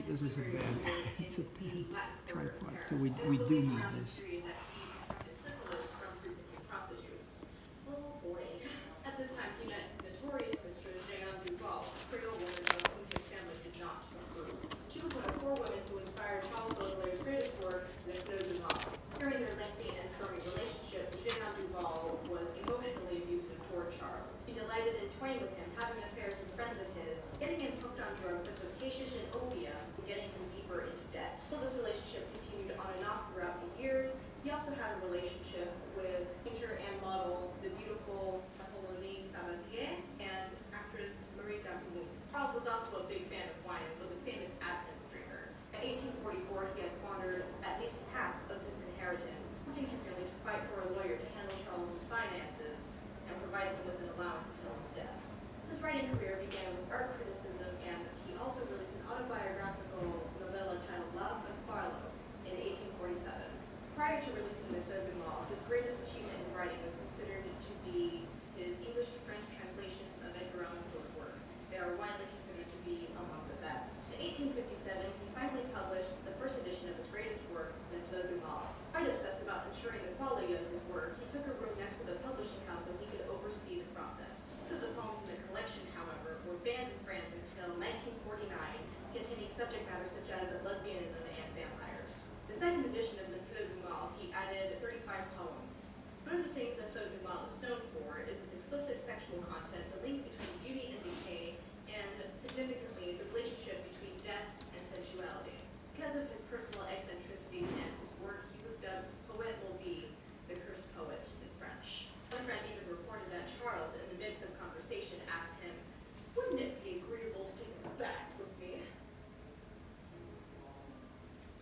this is a bad, it's a bad tripod, so we do need this. Oh boy. At this time, he met notorious Mr. Jean Duval, a Creole woman of whom his family did not approve. She was one of 4 women who inspired Charles Baudelaire's greatest work, Les Fleurs du Mal. During their lengthy and stormy relationship, Jean Duval was emotionally abusive toward Charles. He delighted in toying with him, having affairs with friends of his, getting him hooked on drugs such as hashish and opium, and getting him deeper into debt. Well, this relationship continued on and off throughout the years. He also had a relationship with painter and model, the beautiful Apollonie Sabatier, and actress Marie Daboulou. Charles was also a big fan of wine and was a famous absinthe drinker. In 1844, he had squandered at least half of his inheritance, wanting his family to fight for a lawyer to handle Charles's finances and provide him with an allowance until his death. His writing career began with art criticism, and he also released an autobiographical novella titled Love and Farlow in 1847. Prior to releasing Les Fleurs du Mal, his greatest achievement in writing was considered to be his English to French translations of Edgar Allan Poe's work. They are widely considered to be among the best. In 1857, he finally published the first edition of his greatest work, Les Fleurs du Mal. Quite obsessed about ensuring the quality of his work, he took a room next to the publishing house so he could oversee the process. Most of the poems in the collection, however, were banned in France until 1949, containing subject matter such as lesbianism and vampires. The second edition of Les Fleurs du Mal, he added 35 poems. One of the things that Les Fleurs du Mal is known for is its explicit sexual content, the link between beauty and decay, and significantly, the relationship between death and sensuality. Because of his personal eccentricities and his work, he was dubbed Poète Maudit, the cursed poet in French. One friend even reported that Charles, in the midst of conversation, asked him, "Wouldn't it be agreeable to take a bath with me?"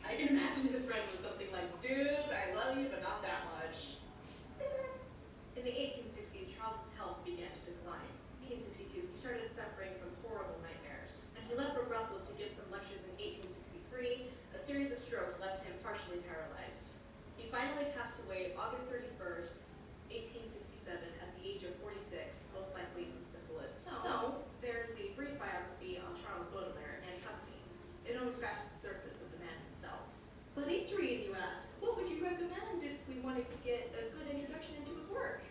I can imagine his friend was something like, "Dude, I love you, but not that much." In the 1860s, Charles's health began to decline. In 1862, he started suffering from horrible nightmares, and he left for Brussels to give some lectures in 1863. A series of strokes left him partially paralyzed. He finally passed away August 31st, 1867, at the age of 46, most likely from syphilis. So, there's a brief biography on Charles Baudelaire, and trust me, it only scratches the surface of the man himself. But Adrian, you ask, what would you recommend if we wanted to get a good introduction into his work?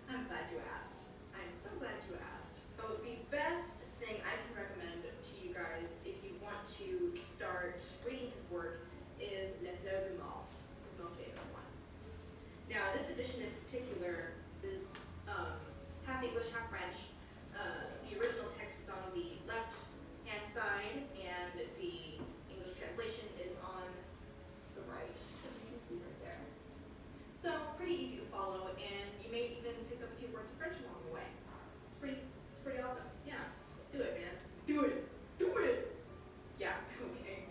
I'm glad you asked. I'm so glad you asked. So the best thing I can recommend to you guys if you want to start reading his work is Les Fleurs du Mal, his most famous one. Now, this edition in particular is half English, half French. The original text is on the left-hand side, and the English translation is on the right, as you can see right there. So, pretty easy to follow, and you may even pick up a few words of French along the way. It's pretty awesome. Yeah, let's do it, man. Let's do it. Let's do it. Yeah, okay.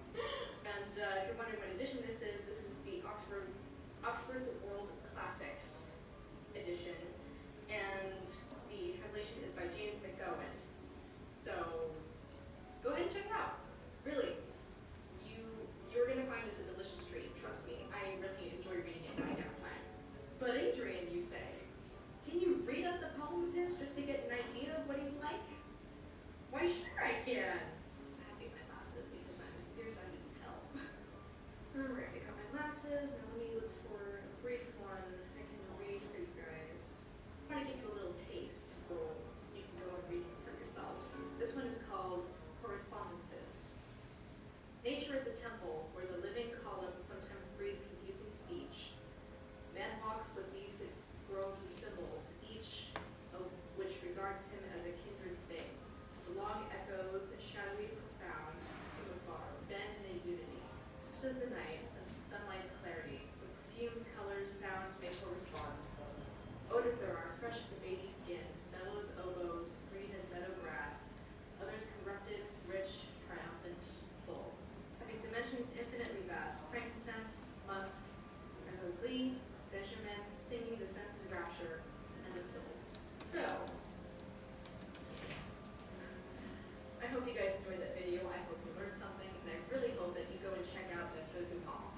And if you're wondering what edition this is the Oxford's World Classics edition, and the translation is by James McGowan. So, go ahead and check it out. Really, you're gonna find this a delicious treat. Trust me, I really enjoy reading it in my downtime. But Adrian, you say, can you read us a poem of his just to get an idea of what he's like? Why, sure I can. I have to get my glasses because I'm nearsighted as hell. Alright, I got my glasses. Now let me look for a brief one I can read for you guys. I want to give you a little taste, so you can go and read it for yourself. This one is called Correspondences. Nature is a temple where the living columns sometimes breathe confusing speech. Man walks with these grown symbols, each of which regards him as a kindred thing. The long echoes, shadowy and profound, from afar, bend in a unity. This is the night, the sunlight's clarity, so perfumes, colors, sounds may correspond. Odors there are, fresh as a baby's skin, mellow as elbows, green as meadow grass, others corrupted, rich, triumphant, full. Having dimensions infinitely vast, frankincense, musk, emerald glee, Benjamin, singing the senses' rapture, and the syllables. So, I hope you guys enjoyed that video. I hope you learned something, and I really hope that you go and check out Les Fleurs du Mal.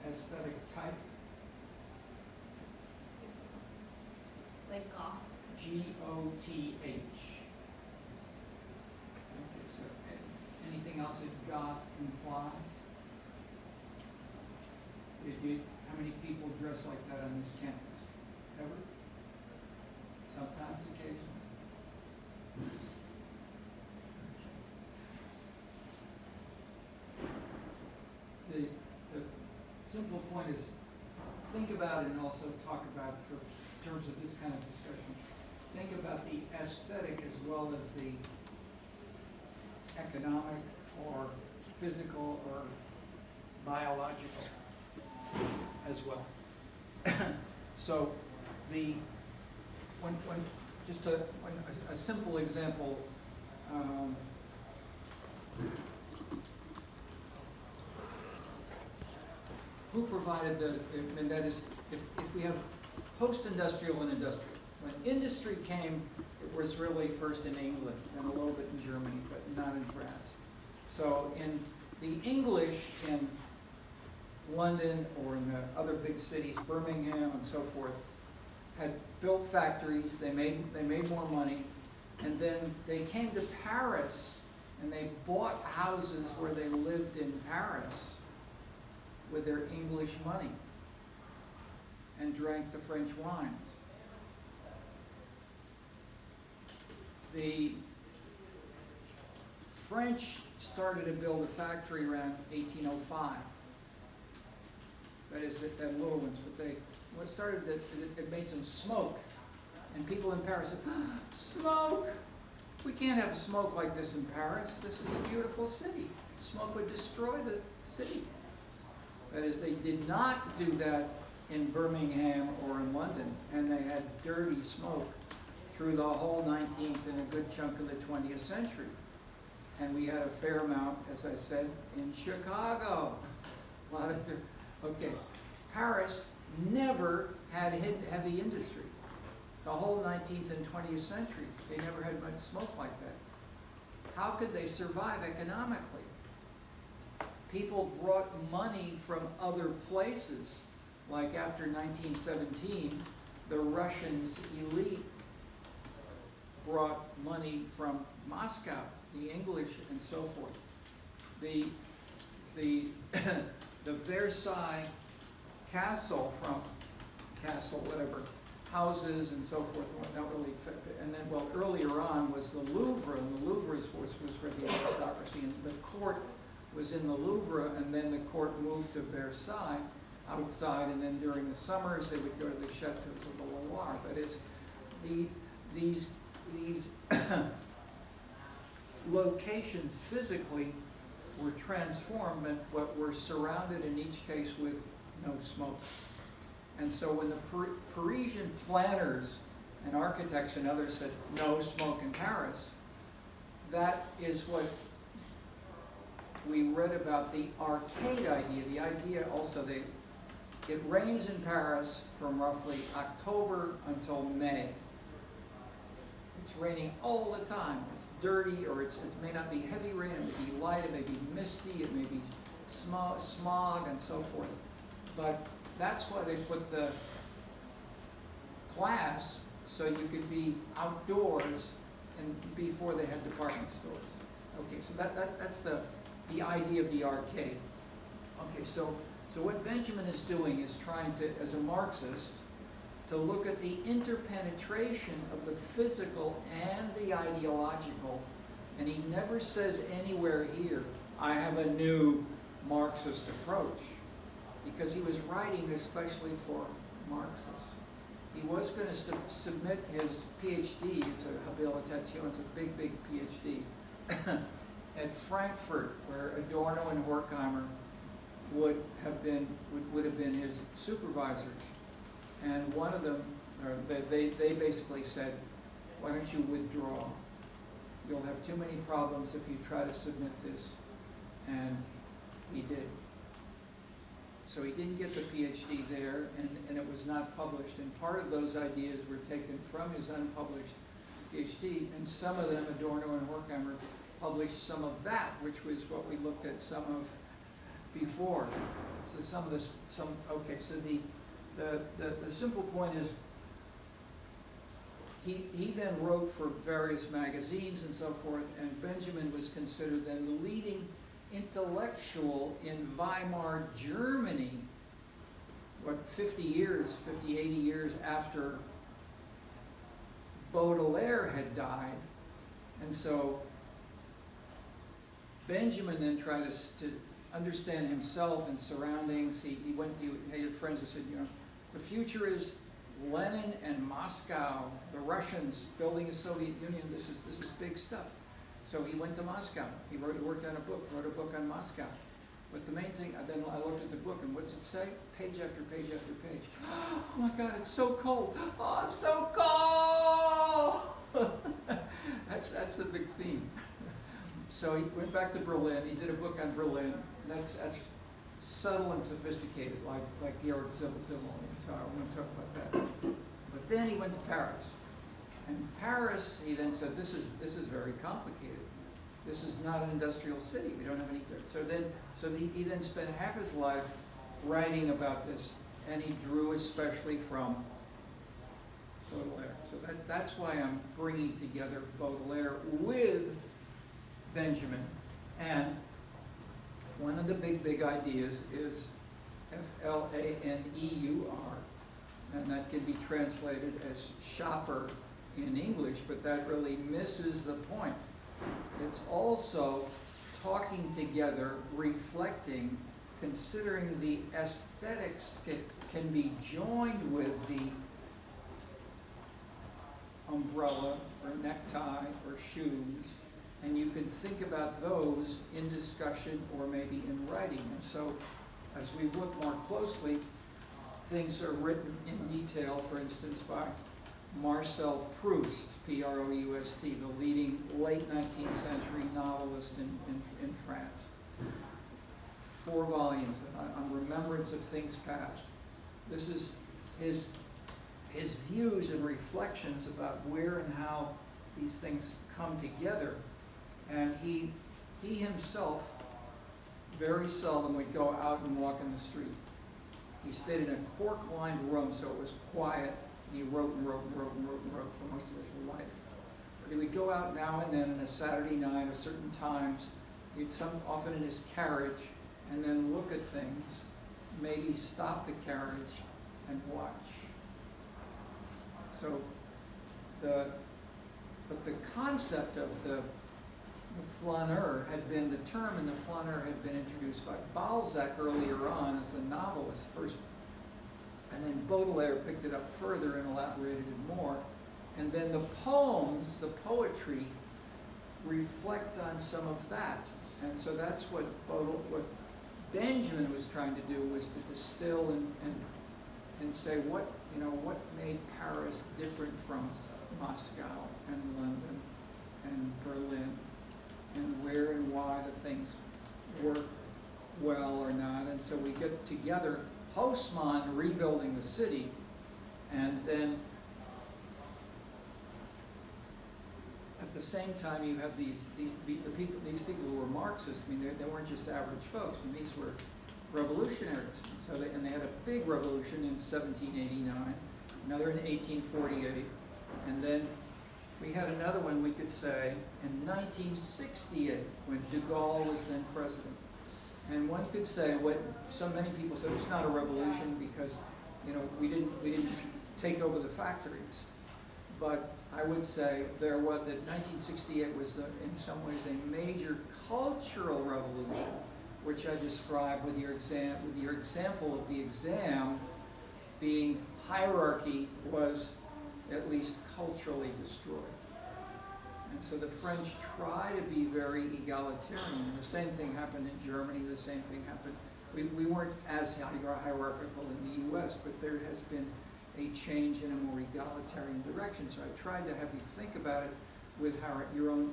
aesthetic type? Like goth. G-O-T-H. Okay, so anything else that goth implies? How many people dress like that on this campus? Ever? Sometimes, occasionally. The simple point is, think about it and also talk about, for terms of this kind of discussion, think about the aesthetic as well as the economic or physical or biological as well. So a simple example, who provided and that is, if we have post-industrial and industrial. When industry came, it was really first in England and a little bit in Germany, but not in France. So in the English in London or in the other big cities, Birmingham and so forth, had built factories, they made more money, and then they came to Paris and they bought houses where they lived in Paris with their English money and drank the French wines. The French started to build a factory around 1805. That is, that little ones, but what started that it made some smoke, and people in Paris said, "Ah, smoke! We can't have smoke like this in Paris. This is a beautiful city. Smoke would destroy the city." That is, they did not do that in Birmingham or in London, and they had dirty smoke through the whole 19th and a good chunk of the 20th century. And we had a fair amount, as I said, in Chicago. A lot of okay. Paris never had heavy industry. The whole 19th and 20th century, they never had much smoke like that. How could they survive economically? People brought money from other places. Like after 1917, the Russians elite brought money from Moscow, the English and so forth. The Versailles whatever, houses and so forth, not really affected. And then, well, earlier on was the Louvre, and the Louvre was where the aristocracy, and the court was in the Louvre, and then the court moved to Versailles outside, and then during the summers they would go to the chateaus of the Loire. That is, these locations physically were transformed, but were surrounded in each case with no smoke. And so when the Parisian planners and architects and others said no smoke in Paris, that is what we read about the arcade idea. The idea also, it rains in Paris from roughly October until May. It's raining all the time. It's dirty, or it may not be heavy rain, it may be light, it may be misty, it may be smog and so forth. But that's why they put the class, so you could be outdoors and before they had department stores. Okay, so that's the idea of the arcade. Okay, so what Benjamin is doing is trying to, as a Marxist, to look at the interpenetration of the physical and the ideological, and he never says anywhere here, I have a new Marxist approach, because he was writing especially for Marxists. He was going to submit his PhD, it's a habilitation, it's a big PhD, at Frankfurt, where Adorno and Horkheimer would have been his supervisors. And one of them, they basically said, why don't you withdraw? You'll have too many problems if you try to submit this. And he did. So he didn't get the PhD there, and it was not published. And part of those ideas were taken from his unpublished PhD, and some of them, Adorno and Horkheimer, published some of that, which was what we looked at some of before. So some of this, okay, so the simple point is, he then wrote for various magazines and so forth, and Benjamin was considered then the leading intellectual in Weimar, Germany, 50 years, 50, 80 years after Baudelaire had died. And so Benjamin then tried to understand himself and surroundings. He had friends who said, the future is Lenin and Moscow, the Russians building a Soviet Union. This is big stuff. So he went to Moscow. He worked on a book, wrote a book on Moscow. But the main thing, then I looked at the book, and what's it say? Page after page after page. Oh my God, it's so cold. Oh, I'm so cold. That's the big theme. So he went back to Berlin. He did a book on Berlin. That's subtle and sophisticated, like Georg Simmel. So I want to talk about that. But then he went to Paris. And Paris, he then said, this is very complicated. This is not an industrial city. We don't have any dirt. So he then spent half his life writing about this, and he drew especially from Baudelaire. So that's why I'm bringing together Baudelaire with Benjamin. And one of the big ideas is F-L-A-N-E-U-R, and that can be translated as shopper in English, but that really misses the point. It's also talking together, reflecting, considering the aesthetics can be joined with the umbrella or necktie or shoes, and you can think about those in discussion or maybe in writing. And so as we look more closely, things are written in detail, for instance, by Marcel Proust, P-R-O-U-S-T, the leading late 19th century novelist in France. 4 volumes on remembrance of things past. This is his views and reflections about where and how these things come together. And he himself very seldom would go out and walk in the street. He stayed in a cork-lined room, so it was quiet. He wrote and wrote and wrote and wrote and wrote for most of his life. But he would go out now and then on a Saturday night at certain times. He'd often in his carriage, and then look at things, maybe stop the carriage and watch. So but the concept of the flaneur had been, the term in the flaneur had been introduced by Balzac earlier on as the novelist first. And then Baudelaire picked it up further and elaborated it more. And then the poems, the poetry, reflect on some of that. And so that's what Benjamin was trying to do, was to distill and say what made Paris different from Moscow and London and Berlin, and where and why the things work well or not. And so we get together Haussmann rebuilding the city, and then at the same time you have these people who were Marxists. I mean, they weren't just average folks. I mean, these were revolutionaries. So they had a big revolution in 1789, another in 1848, and then we had another one, we could say, in 1968, when de Gaulle was then president. And one could say what so many people said, it's not a revolution because we didn't take over the factories. But I would say that 1968 was in some ways a major cultural revolution, which I described with your example of the exam being hierarchy was at least culturally destroyed. And so the French try to be very egalitarian. The same thing happened in Germany, the same thing happened. We weren't as hierarchical in the US, but there has been a change in a more egalitarian direction. So I tried to have you think about it with how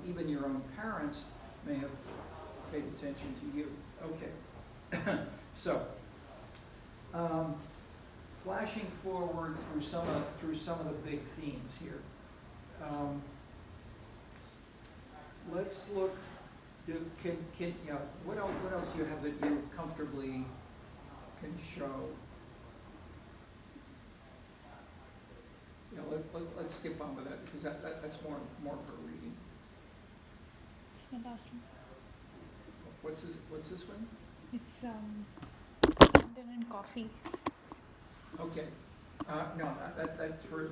even your own parents may have paid attention to you. Okay. So, flashing forward through some of the big themes here. Let's look. What else do you have that you're comfortably can show. Yeah, let's skip on with that because that's more for reading. It's the last one. What's this one? It's London and coffee. Okay. No, that's for.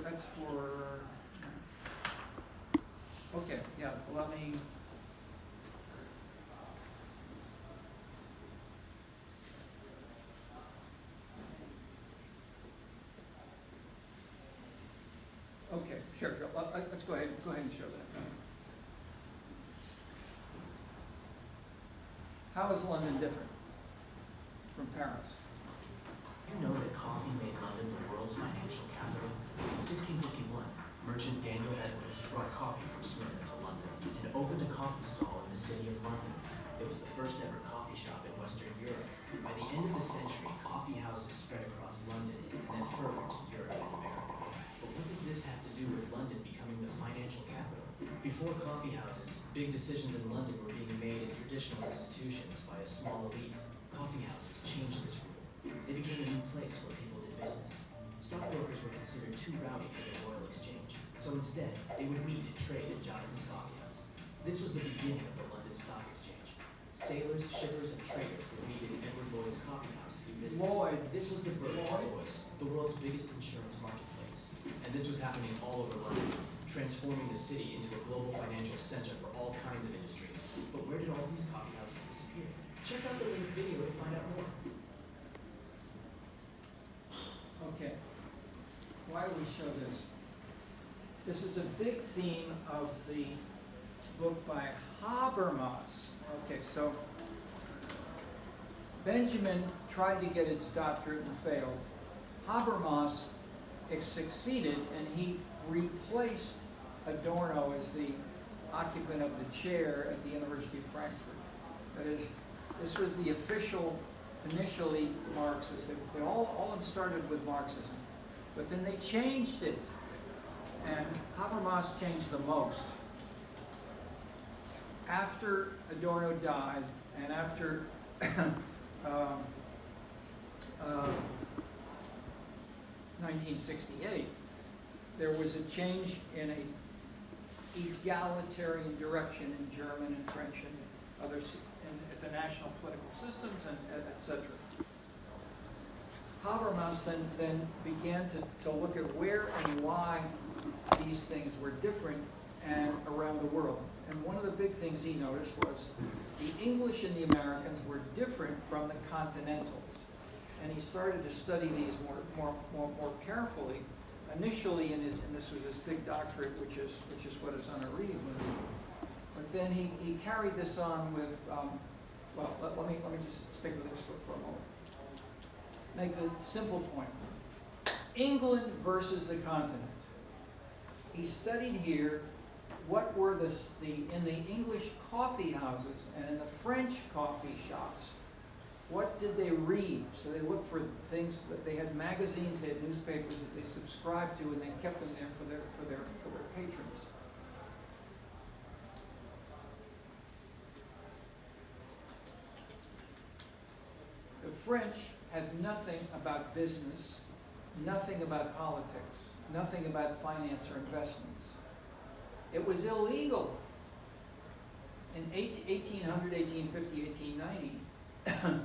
Okay. Yeah. Let me. Okay. Sure. Let's go ahead. Go ahead and show that. How is London different from Paris? You know that coffee made London the world's financial capital? In 1651, merchant Daniel Edwards brought coffee from Smyrna to London and opened a coffee stall in the city of London. It was the first ever coffee shop in Western Europe. By the end of the century, coffee houses spread across London and then further to Europe and America. But what does this have to do with London becoming the financial capital? Before coffee houses, big decisions in London were being made in traditional institutions by a small elite. Coffee houses changed this rule. They became a new place where people did business. Stockbrokers were considered too rowdy for the Royal Exchange, so instead, they would meet and trade in Jonathan's Coffee House. This was the beginning of the London Stock Exchange. Sailors, shippers, and traders would meet in Edward Lloyd's coffee house to do business. Lloyd. This was the birth of Lloyd's, the world's biggest insurance marketplace. And this was happening all over London, transforming the city into a global financial center for all kinds of industries. But where did all these coffee houses disappear? Check out the linked video to find out more. Okay. Why do we show this? This is a big theme of the book by Habermas. Okay, so Benjamin tried to get his doctorate and failed. Habermas succeeded, and he replaced Adorno as the occupant of the chair at the University of Frankfurt. That is, this was the official, initially Marxist. They all of them started with Marxism, but then they changed it, and Habermas changed the most. After Adorno died, and after 1968, there was a change in a egalitarian direction in German and French and others at the national political systems, and etc. Habermas then began to look at where and why these things were different and around the world. And one of the big things he noticed was the English and the Americans were different from the continentals. And he started to study these more carefully. Initially, and this was his big doctorate, which is what is on our reading list. But then he carried this on with, let me just stick with this for a moment. Makes a simple point. England versus the continent. He studied here what were in the English coffee houses and in the French coffee shops. What did they read? So they looked for things that they had magazines, they had newspapers that they subscribed to, and they kept them there for their patrons. The French had nothing about business, nothing about politics, nothing about finance or investments. It was illegal. In 1800, 1850, 1890,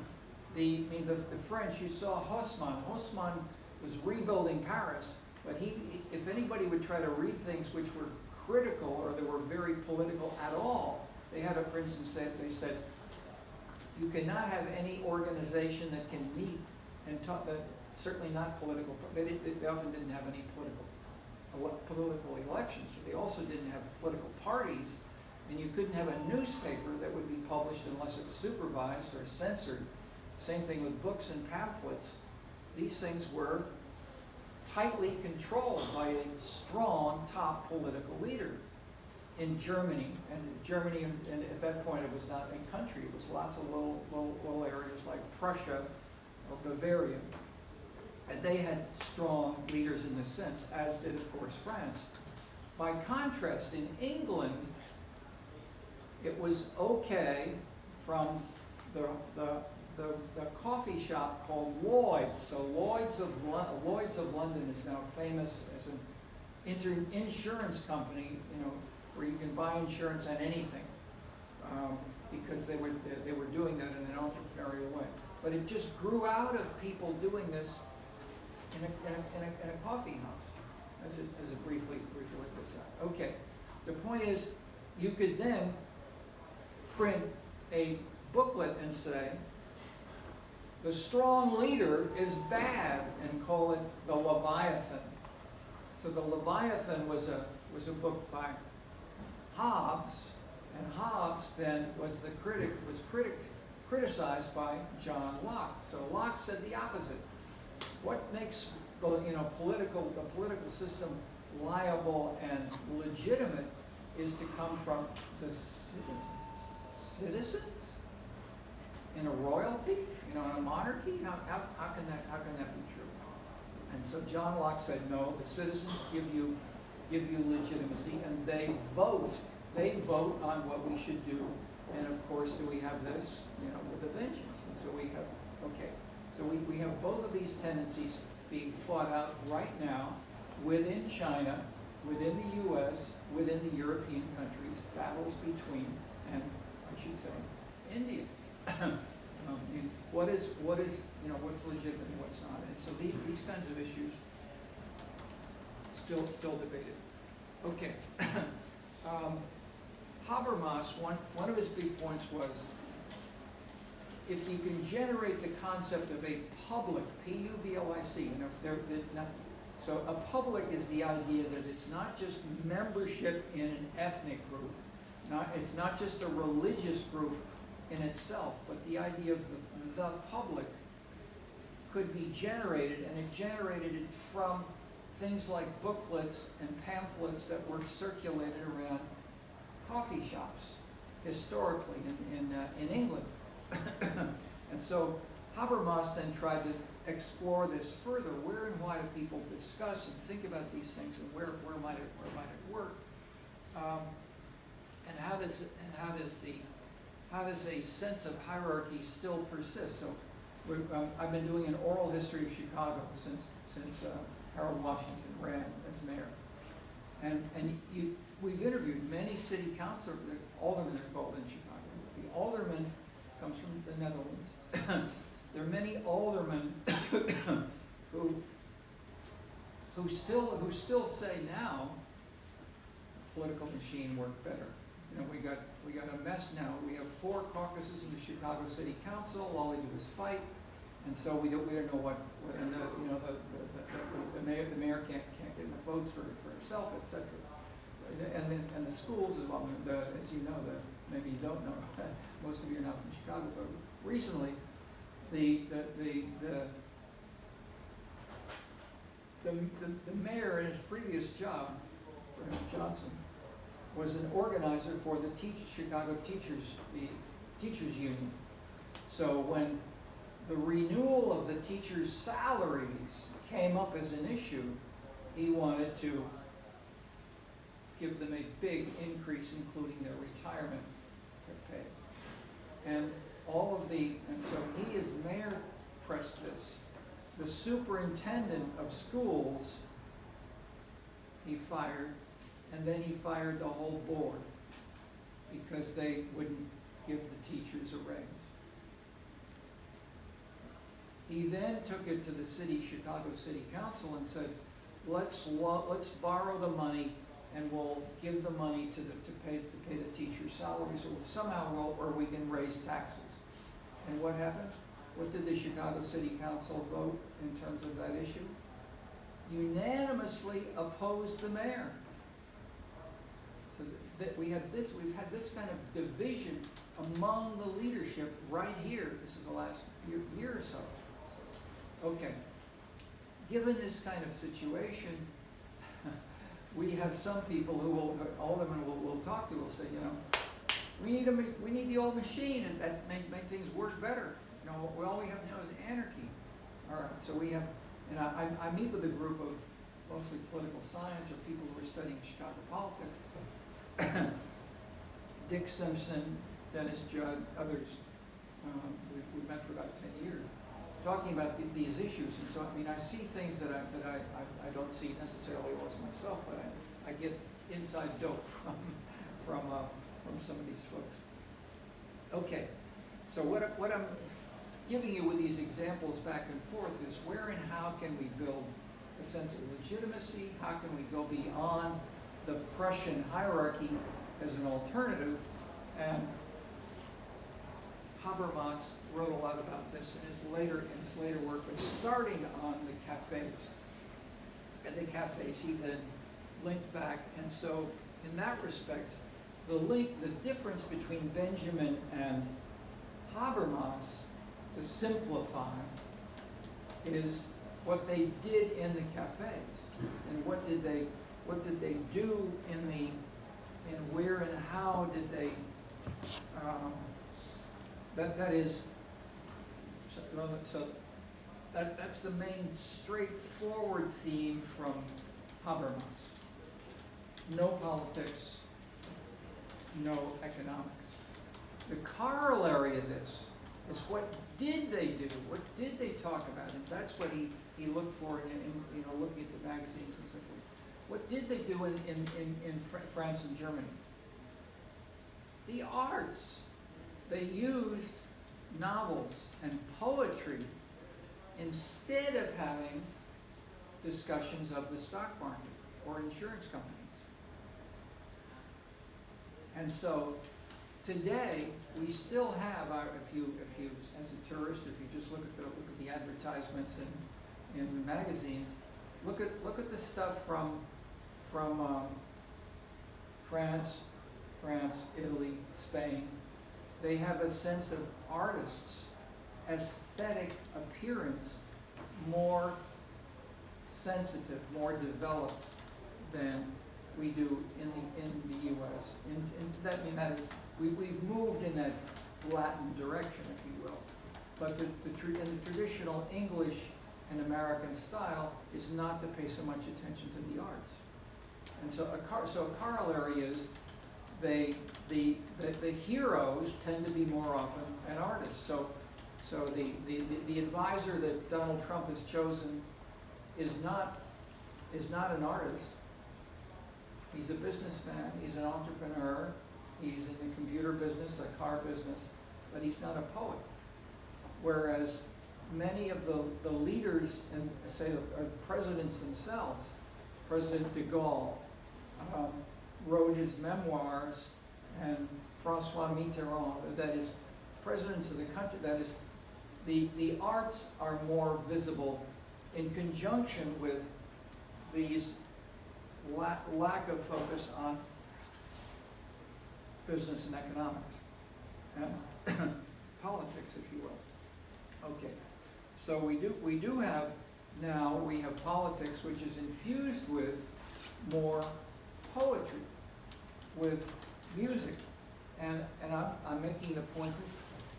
the French, you saw Haussmann. Haussmann was rebuilding Paris, but if anybody would try to read things which were critical or that were very political at all, they had, for instance, they said, you cannot have any organization that can meet and talk, certainly not political. They often didn't have any political elections, but they also didn't have political parties, and you couldn't have a newspaper that would be published unless it's supervised or censored. Same thing with books and pamphlets. These things were tightly controlled by a strong top political leader. In Germany, and at that point it was not a country, it was lots of little areas like Prussia or Bavaria. And they had strong leaders in this sense, as did, of course, France. By contrast, in England, it was okay from the the coffee shop called Lloyd's. So Lloyd's of London is now famous as an insurance company, where you can buy insurance on anything, because they were doing that in an entrepreneurial way. But it just grew out of people doing this in a coffee house, as it briefly looked this out. Okay, the point is, you could then print a booklet and say, the strong leader is bad, and call it the Leviathan. So the Leviathan was a book by Hobbes, and Hobbes then was criticized by John Locke. So Locke said the opposite. What makes the political system liable and legitimate is to come from the citizens. Citizens? In a royalty? In a monarchy? How can that be true? And so John Locke said, no, the citizens give you legitimacy, and they vote. They vote on what we should do. And of course, do we have this? With a vengeance. And so we have, so we have both of these tendencies being fought out right now within China, within the U.S., within the European countries, battles between, and I should say, India. What's legitimate and what's not. And so these kinds of issues still debated. Okay. Habermas, one of his big points was, if you can generate the concept of a public, P-U-B-L-I-C, so a public is the idea that it's not just membership in an ethnic group, it's not just a religious group in itself, but the idea of the public could be generated, and it generated it from things like booklets and pamphlets that were circulated around coffee shops historically in England. And so Habermas then tried to explore this further. Where and why do people discuss and think about these things, and where might it work? And how does a sense of hierarchy still persist? So I've been doing an oral history of Chicago since Harold Washington ran as mayor, and we've interviewed many city council aldermen are called in Chicago. The alderman comes from the Netherlands. There are many aldermen who still say now the political machine worked better. We got a mess now. We have 4 caucuses in the Chicago City Council. All they do is fight, and so we don't know what. And the mayor can't get enough votes for herself, etc. And the schools as well. As you know, maybe you don't know. Most of you are not from Chicago, but recently, the mayor in his previous job, Bernard Johnson, was an organizer for the Chicago teachers union. So when the renewal of the teachers' salaries came up as an issue, he wanted to give them a big increase, including their retirement pay. And so he as mayor pressed this. The superintendent of schools he fired, and then he fired the whole board because they wouldn't give the teachers a raise. He then took it to the Chicago City Council and said, let's borrow the money, and we'll give the money to pay the teachers' salaries, or we can raise taxes. And what happened? What did the Chicago City Council vote in terms of that issue? Unanimously opposed the mayor. So we've had this kind of division among the leadership right here. This is the last year or so. Okay. Given this kind of situation, we have some people who aldermen will talk to, will say, we need the old machine, and that make things work better. All we have now is anarchy. All right, so we have, and I meet with a group of mostly political science or people who are studying Chicago politics. Dick Simpson, Dennis Judd, others. we met for about 10 years, talking about these issues. And so, I mean, I see things that I don't see necessarily always myself, but I get inside dope from some of these folks. Okay, so what I'm giving you with these examples back and forth is where and how can we build a sense of legitimacy? How can we go beyond the Prussian hierarchy as an alternative? And Habermas wrote a lot about this in his later work, but starting on the cafes. At the cafes, he then linked back, and so in that respect, the difference between Benjamin and Habermas, to simplify, is what they did in the cafes, and what did they do in where and how did they that is so that's the main straightforward theme from Habermas. No politics, no economics. The corollary of this is what did they do? What did they talk about? And that's what he looked for in looking at the magazines and so forth. What did they do in France and Germany? The arts. They used novels and poetry instead of having discussions of the stock market or insurance companies. And so today we still have, if you as a tourist, if you just look at the advertisements in magazines, look at the stuff from France, Italy, Spain. They have a sense of artists, aesthetic appearance, more sensitive, more developed than we do in the U.S. That is, we've moved in that Latin direction, if you will. But in the traditional English and American style is not to pay so much attention to the arts. And so a corollary is the heroes tend to be more often an artist. So the advisor that Donald Trump has chosen is not an artist. He's a businessman, he's an entrepreneur, he's in the computer business, a car business, but he's not a poet. Whereas many of the leaders, and say the presidents themselves, President de Gaulle wrote his memoirs, and Francois Mitterrand, that is, presidents of the country, that is, the arts are more visible in conjunction with these lack of focus on business and economics and politics, if you will. Okay, so we do have now, we have politics which is infused with more poetry, with music, and I'm making the point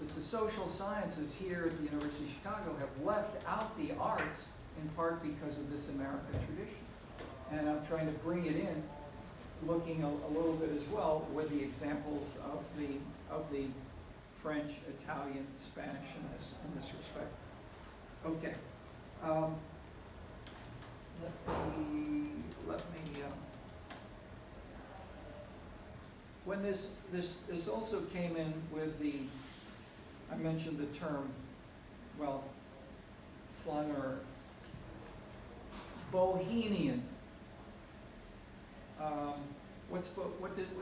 that the social sciences here at the University of Chicago have left out the arts in part because of this American tradition. And I'm trying to bring it in, looking a little bit as well with the examples of the French, Italian, Spanish in this respect. Okay. Let me. When this also came in with I mentioned the term, well, flaneur, bohemian. What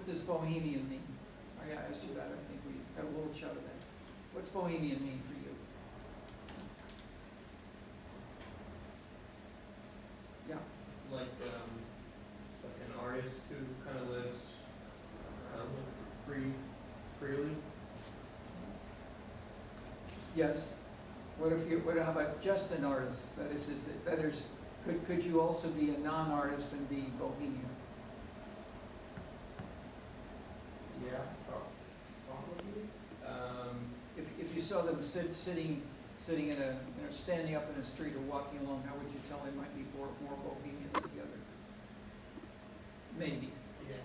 does bohemian mean? I asked you that. I think we had a little chat of that. What's bohemian mean for you? Yeah. Like an artist who kind of lives freely. Yes. How about just an artist? That is, could you also be a non-artist and be bohemian? Yeah, probably. If you saw them sitting in standing up in a street or walking along, how would you tell they might be more bohemian than the other? Maybe. Yeah.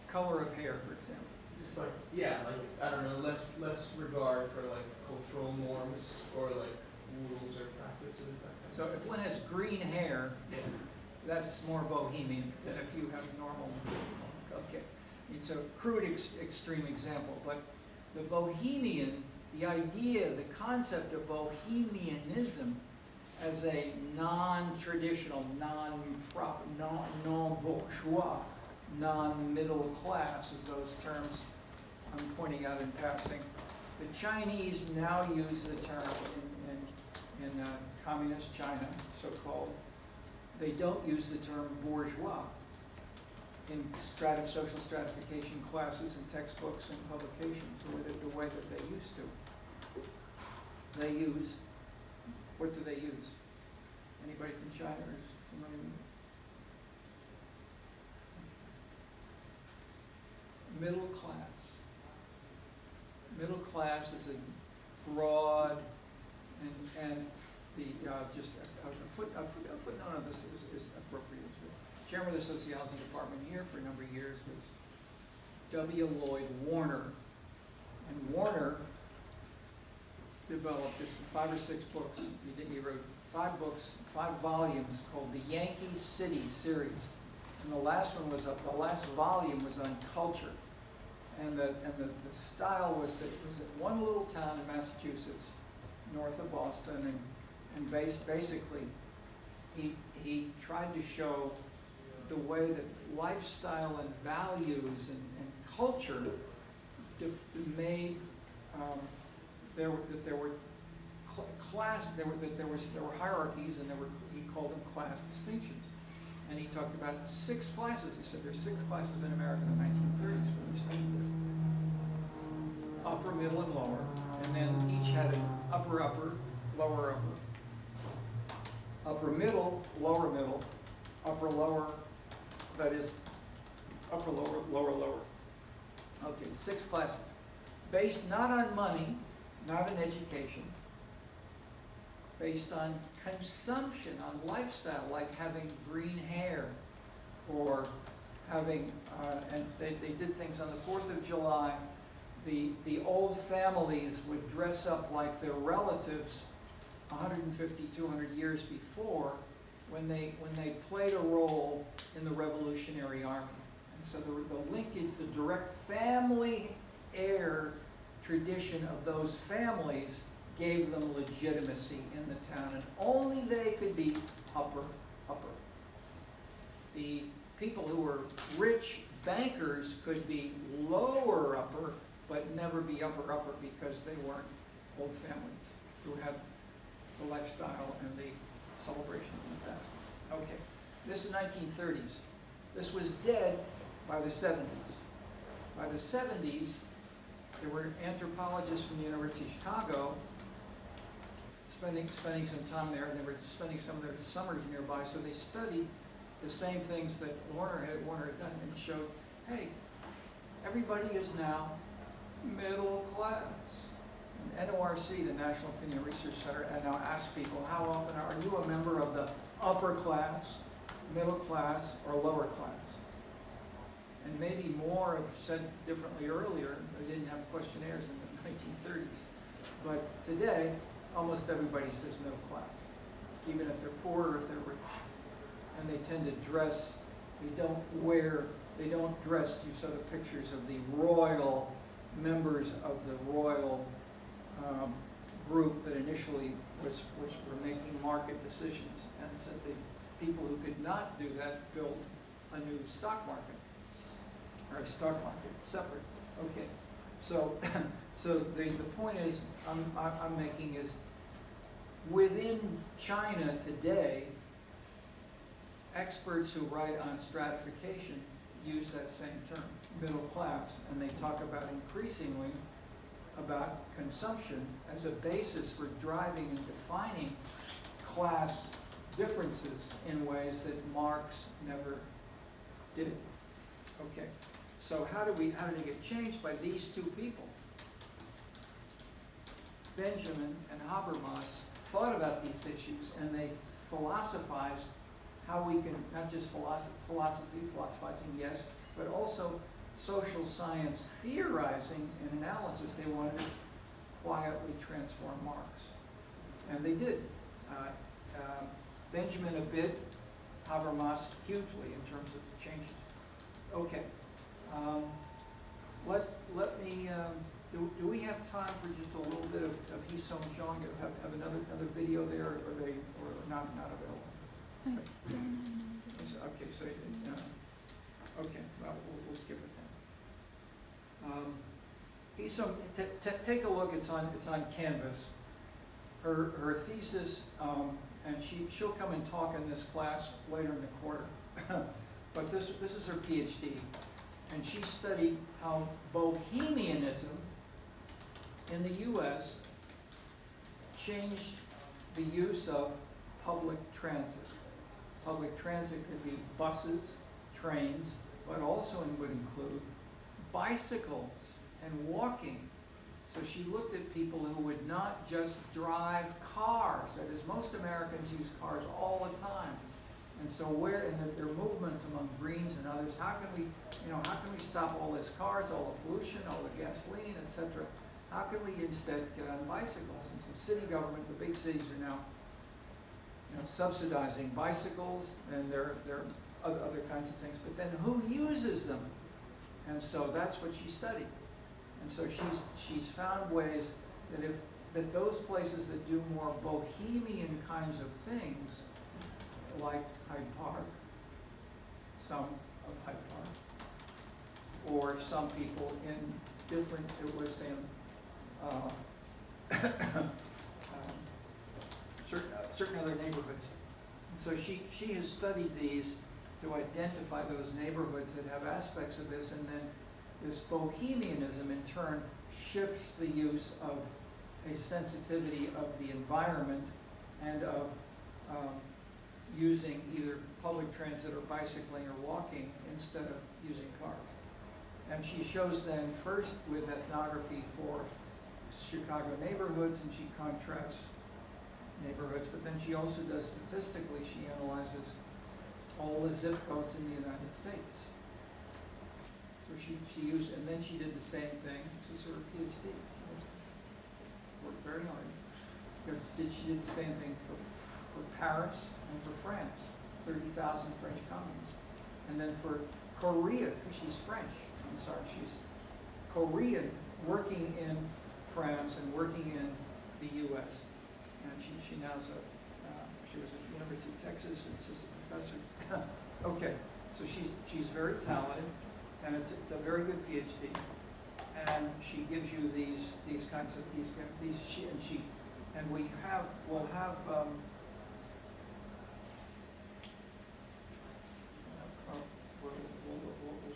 Color of hair, for example. Just like, yeah, like, I don't know, less regard for like cultural norms or like rules or practices, that kind of So if one has green hair, that's more bohemian than if you have normal. Okay, it's a crude extreme example, but the bohemian, the idea, the concept of bohemianism as a non-traditional, non-bourgeois, non-middle class, as those terms I'm pointing out in passing. The Chinese now use the term in communist China, so-called. They don't use the term bourgeois in social stratification classes and textbooks and publications the way that they used to. They use, what do they use? Anybody from China is familiar with it? Middle class. Middle class is a broad and the just a footnote on this is appropriate. The chairman of the sociology department here for a number of years was W. Lloyd Warner, and Warner developed this in 5 or 6 books. He wrote 5 books, 5 volumes called the Yankee City series, and the last volume was on culture, and the style was that it was in one little town in Massachusetts, north of Boston, and basically he tried to show the way that lifestyle and values and culture made there were hierarchies, and he called them class distinctions, and he talked about 6 classes. He said there's 6 classes in America in the 1930s when we studied this: upper, middle, and lower, and then each had an upper, lower, upper middle, upper lower, that is upper lower, lower. Okay, 6 classes. Based not on money, not on education, based on consumption, on lifestyle, like having green hair, or having, and they did things on the 4th of July. The old families would dress up like their relatives 150, 200 years before, when they played a role in the Revolutionary Army. And so the linkage, the direct family heir tradition of those families gave them legitimacy in the town, and only they could be upper. The people who were rich bankers could be lower upper, but never be upper because they weren't old families who had the lifestyle and the celebration in the past. Okay, this is 1930s. This was dead by the 70s. By the 70s, there were anthropologists from the University of Chicago spending some time there, and they were spending some of their summers nearby, so they studied the same things that Warner had done, and showed, hey, everybody is now middle class. And NORC, the National Opinion Research Center, and now ask people, how often are you a member of the upper class, middle class, or lower class? And maybe more have said differently earlier. They didn't have questionnaires in the 1930s. But today, almost everybody says middle class, even if they're poor or if they're rich. And they tend to dress, they don't dress. You saw the pictures of the royal members of the royal group that initially were making market decisions, and said the people who could not do that built a new stock market, or a stock market separate. Okay, so the point is I'm making is, within China today, experts who write on stratification use that same term, middle class, and they talk about increasingly about consumption as a basis for driving and defining class differences in ways that Marx never did. Okay, so how did it get changed? By these 2 people. Benjamin and Habermas thought about these issues, and they philosophized how we can, not just philosophizing, yes, but also social science theorizing and analysis. They wanted to quietly transform Marx. And they did. Benjamin a bit, Habermas hugely in terms of the changes. Okay. Let me, do we have time for just a little bit of Heesung Jeong? Have another video there, or not available? I don't know. Okay, so, okay, well, we'll skip it then. Heesung, take a look, it's on Canvas. Her thesis, and she'll come and talk in this class later in the quarter. But this is her PhD, and she studied how bohemianism in the U.S. changed the use of public transit. Public transit could be buses, trains, but also would include bicycles and walking. So she looked at people who would not just drive cars. That is, most Americans use cars all the time. And so there are movements among Greens and others, how can we stop all these cars, all the pollution, all the gasoline, etc.? How can we instead get on bicycles? And so city government, the big cities are now subsidizing bicycles, and there are other kinds of things. But then who uses them? And so that's what she studied. And so she's found ways that those places that do more bohemian kinds of things, like Hyde Park, some of Hyde Park, or some people in different, it was in certain other neighborhoods. And so she has studied these to identify those neighborhoods that have aspects of this, and then this bohemianism in turn shifts the use of a sensitivity of the environment and of using either public transit or bicycling or walking instead of using cars. And she shows then first with ethnography for Chicago neighborhoods, and she contrasts neighborhoods, but then she also does statistically, she analyzes all the zip codes in the United States. So she used, and then she did the same thing. This is her PhD. She worked very hard. She did the same thing for Paris and for France, 30,000 French communes. And then for Korea, because she's French, she's Korean, working in France and working in the U.S. And she now's she was at the University of Texas, an assistant professor. Okay, so she's very talented, and it's a very good PhD. And she gives you these kinds of and we'll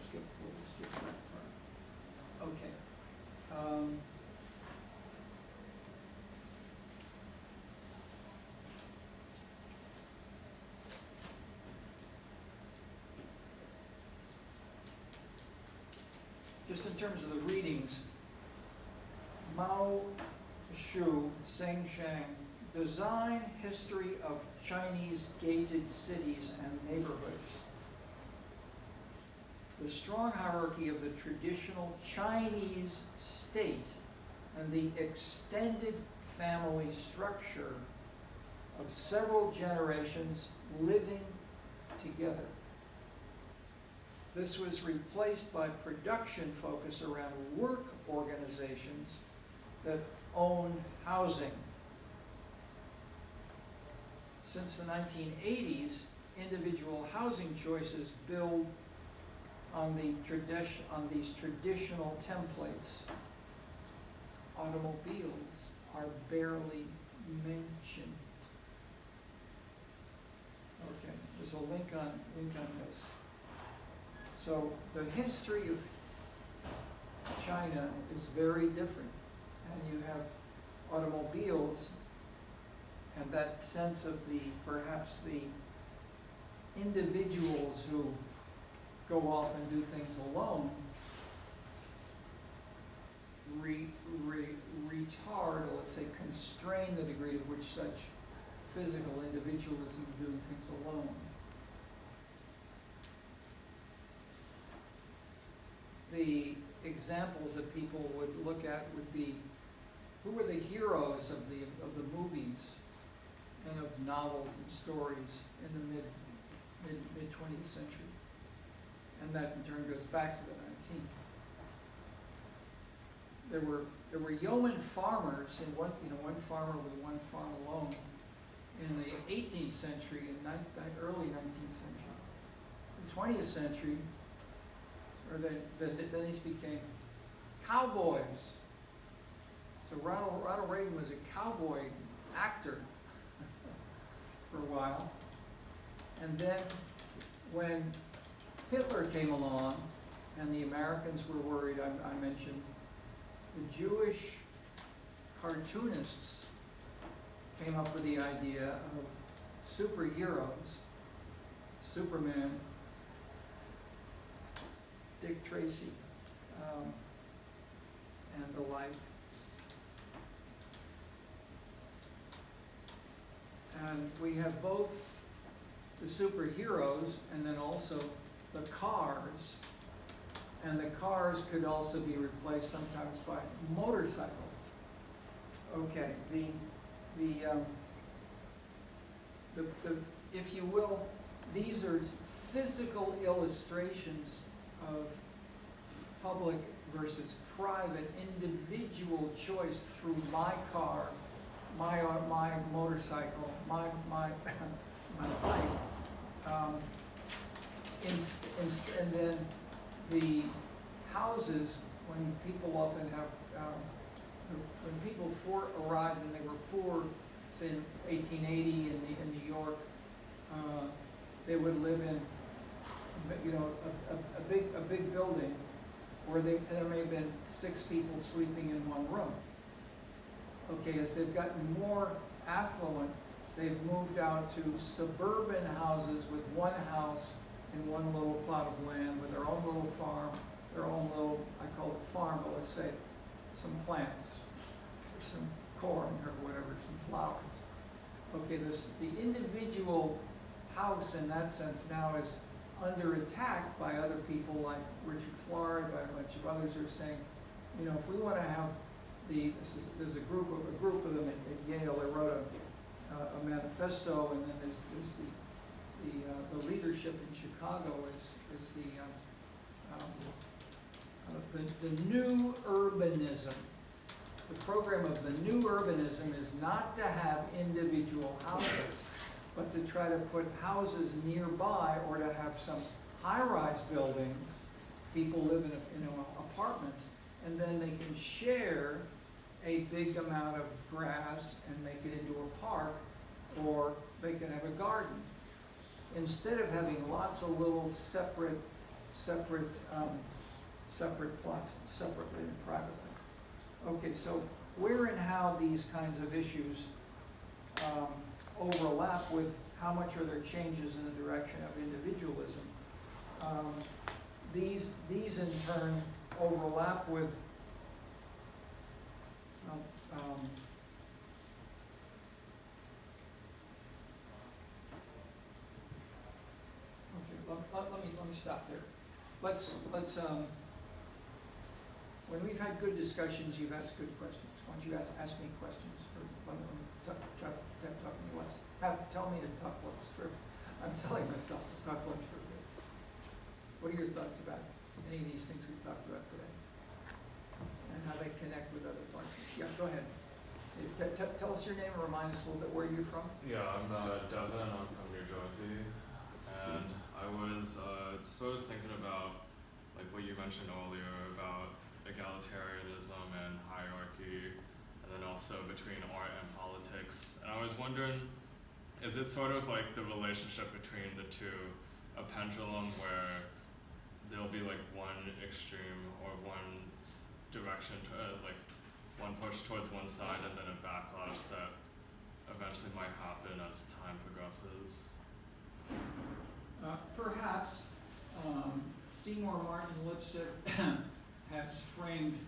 skip that part. Okay. Just in terms of the readings, Mao Shu Seng Shang, Design History of Chinese Gated Cities and Neighborhoods. The strong hierarchy of the traditional Chinese state and the extended family structure of several generations living together. This was replaced by production focus around work organizations that own housing. Since the 1980s, individual housing choices build on these traditional templates. Automobiles are barely mentioned. Okay, there's a link on this. So the history of China is very different, and you have automobiles and that sense of perhaps the individuals who go off and do things alone retard, or let's say constrain the degree to which such physical individualism doing things alone. the examples that people would look at would be, who were the heroes of the movies and of novels and stories in the mid 20th century? And that in turn goes back to the 19th. There were yeoman farmers, and one farmer with one farm alone in the 18th century and early 19th century. The 20th century, or then these became cowboys. So Ronald Reagan was a cowboy actor for a while. And then when Hitler came along and the Americans were worried, I mentioned, the Jewish cartoonists came up with the idea of superheroes, Superman, Dick Tracy, and the like. And we have both the superheroes and then also the cars. And the cars could also be replaced sometimes by motorcycles. Okay, if you will, these are physical illustrations of public versus private, individual choice through my car, my motorcycle, my bike, and then the houses, when people often have, when people arrived and they were poor, say in 1880 in New York, they would live in, a big building where there may have been 6 people sleeping in one room. Okay, as they've gotten more affluent, they've moved out to suburban houses with one house and one little plot of land with their own little farm, their own little, I call it farm, but let's say some plants, or some corn or whatever, some flowers. Okay, the individual house in that sense now is under attack by other people like Richard Florey, by a bunch of others who are saying, if we want to have there's a group of them at Yale. They wrote a manifesto, and then there's the leadership in Chicago is the new urbanism. The program of the new urbanism is not to have individual houses, but to try to put houses nearby, or to have some high-rise buildings. People live in apartments, and then they can share a big amount of grass and make it into a park, or they can have a garden. Instead of having lots of little separate plots, separately and privately. Okay, so where and how these kinds of issues overlap with how much are there changes in the direction of individualism. These in turn overlap with let me stop there. Let's when we've had good discussions, you've asked good questions. Why don't you ask me questions, or let me try to talk less. Tell me to talk less. I'm telling myself to talk less for a bit. What are your thoughts about any of these things we've talked about today, and how they connect with other parts? Yeah, go ahead. Tell us your name and remind us a little bit where you're from. Yeah, I'm Devin. I'm from New Jersey, and I was sort of thinking about like what you mentioned earlier about egalitarianism and hierarchy, and then also between art and politics. And I was wondering, is it sort of like the relationship between the two, a pendulum where there'll be like one extreme or one direction to like one push towards one side, and then a backlash that eventually might happen as time progresses? Perhaps Seymour Martin Lipset has framed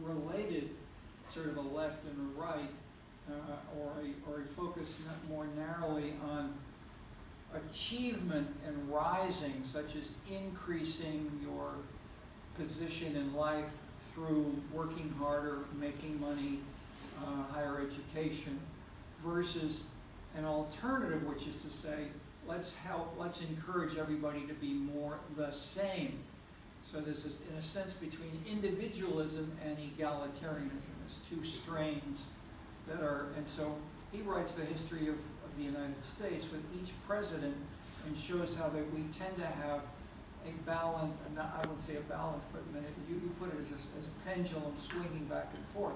related sort of a left and a right, or a focus more narrowly on achievement and rising, such as increasing position in life through working harder, making money, higher education, versus an alternative, which is to say, let's encourage everybody to be more the same. So there's, in a sense, between individualism and egalitarianism, there's two strains that are, and so he writes the history of the United States with each president and shows how that we tend to have a balance, and not, I wouldn't say a balance, but you put it as a pendulum swinging back and forth.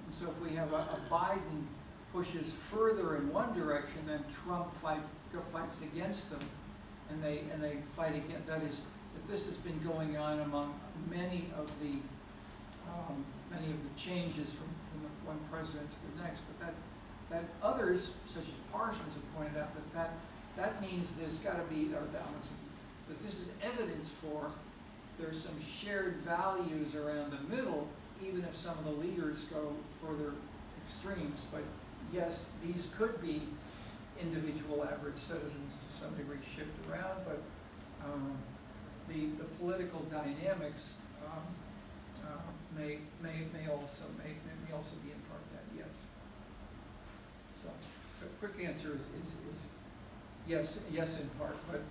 And so if we have a Biden pushes further in one direction, then Trump fights against them, and they fight against. That is, that this has been going on among many of the changes from the one president to the next. But that others, such as Parsons, have pointed out that means there's got to be, that this is evidence for there's some shared values around the middle, even if some of the leaders go further extremes. But yes, these could be individual average citizens to some degree shift around, but the political dynamics may also be in part that, yes. So the quick answer is yes in part, but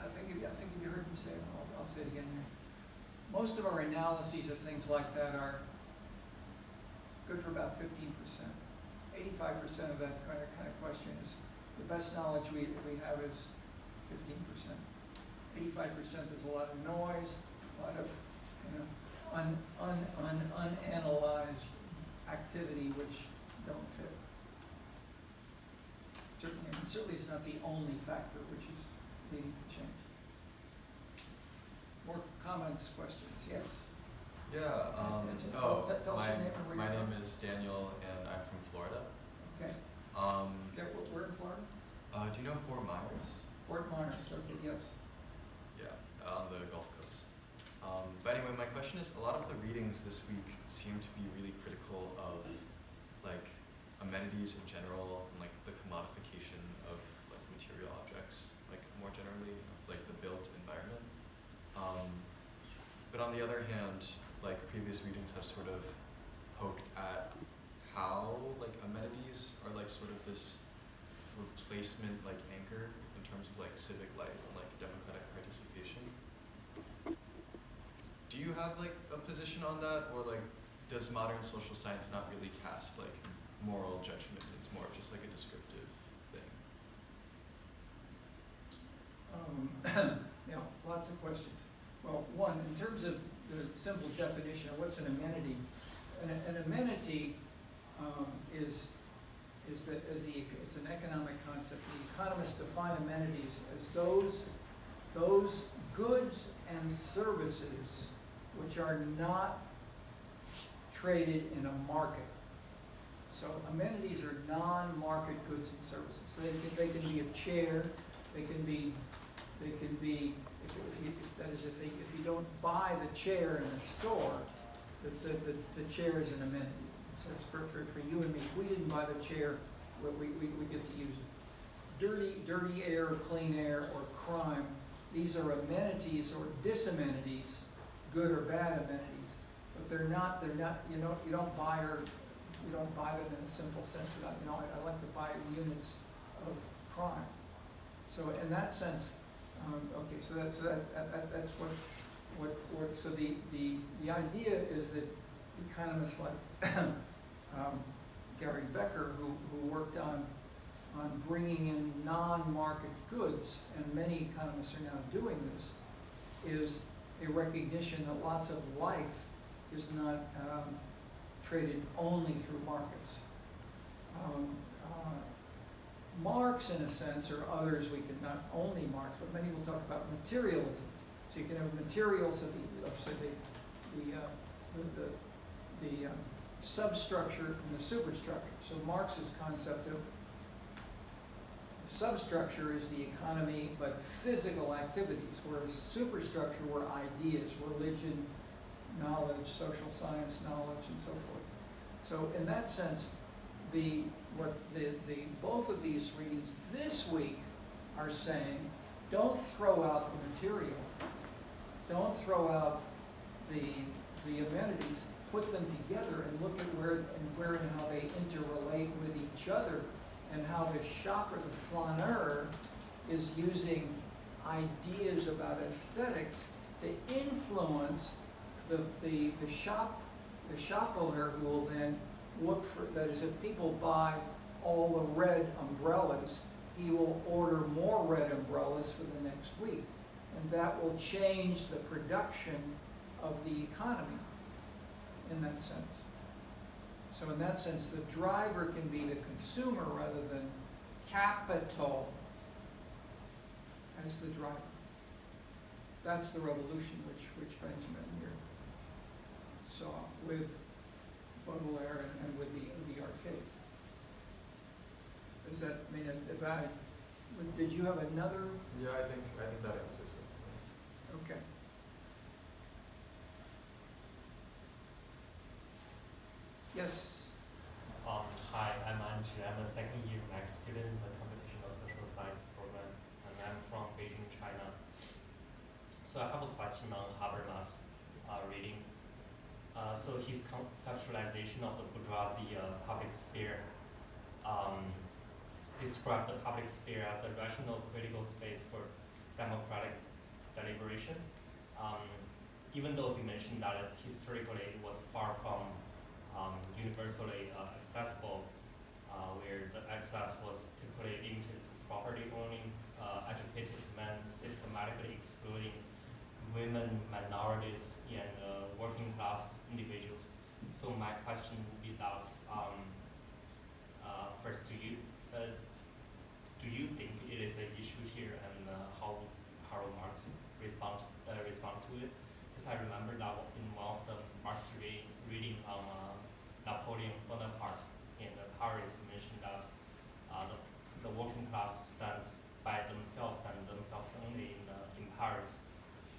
I think if you heard me say it, I'll say it again here. Most of our analyses of things like that are good for about 15%. 85% of that kind of question is the best knowledge we have is 15%. 85% there's a lot of noise, a lot of unanalyzed activity which don't fit. Certainly it's not the only factor which is leading to change. More comments, questions? Yes. Yeah. Tell us your name and where My you're from. name is Daniel, and I'm from Florida. Okay. Where in Florida? Do you know Fort Myers? Fort Myers. Okay. Yes. Yeah, on the Gulf Coast. But anyway, my question is: a lot of the readings this week seem to be really critical of, like, amenities in general, and like the commodification of like material objects, like more generally, like the built environment. But on the other hand, like previous readings have sort of poked at how like amenities are like sort of this replacement like anchor in terms of like civic life and like democratic participation. Do you have like a position on that, or like does modern social science not really cast like moral judgment? It's more of just like a descriptive thing. Yeah, lots of questions. Well, one, in terms of the simple definition of what's an amenity, an amenity it's an economic concept. The economists define amenities as those goods and services which are not traded in a market. So amenities are non-market goods and services. So they can be a chair. They can be if you don't buy the chair in a store, the chair is an amenity. So it's for you and me. If we didn't buy the chair, we get to use it. Dirty air, clean air, or crime, these are amenities or disamenities, good or bad amenities. But they're not. You don't buy them in a simple sense of that. I like to buy units of crime. So in that sense, okay. So that's what. So the idea is that economists like Gary Becker, who worked on bringing in non-market goods, and many economists are now doing this, is a recognition that lots of life is not traded only through markets. Marx, in a sense, or others, we can not only Marx, but many will talk about materialism. So you can have materials of the substructure and the superstructure. So Marx's concept of substructure is the economy, but physical activities, whereas superstructure were ideas, religion, knowledge, social science knowledge, and so forth. So in that sense, both of these readings this week are saying, don't throw out the material. Don't throw out the amenities, put them together and look at where and how they interrelate with each other, and how the shopper, the flaneur, is using ideas about aesthetics to influence the shop owner, who will then look for, that is, if people buy all the red umbrellas, he will order more red umbrellas for the next week. And that will change the production of the economy in that sense. So in that sense, the driver can be the consumer rather than capital as the driver. That's the revolution which Benjamin here saw with Baudelaire and with the arcade. Does that mean that did you have another? Yeah, I think that answers it. Okay. Yes. Hi, I'm IMG. I'm a second year math student in the computational social science program, and I'm from Beijing, China. So I have a question on Habermas reading. So his conceptualization of the bourgeoisie public sphere described the public sphere as a rational critical space for democratic deliberation. Even though he mentioned that historically it was far from universally accessible, where the access was typically limited to property owning, educated men systematically excluding women, minorities, and working class individuals. So my question would be that, first, do you think it is an issue here, and how Karl Marx respond to it? Because I remember that in one of the Marx reading on Napoleon Bonaparte in Paris, mentioned that the working class stand by themselves and themselves only in Paris.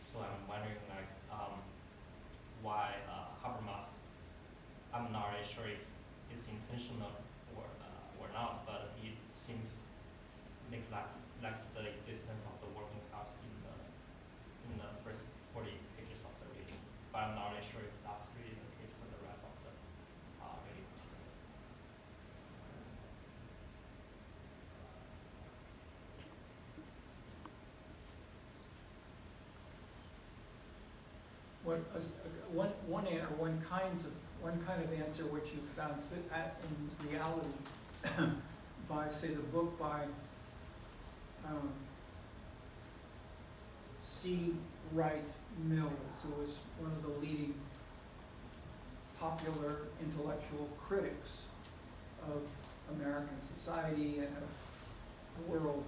So I'm wondering, why Habermas, I'm not really sure if it's intentional or not, but it seems neglect the existence of the working class in the first 40 pages of the reading. But I'm not really sure if that's really the case for the rest of the reading material. One kind of answer which you found fit in reality by, say, the book by C. Wright Mills, who was one of the leading popular intellectual critics of American society and of the world,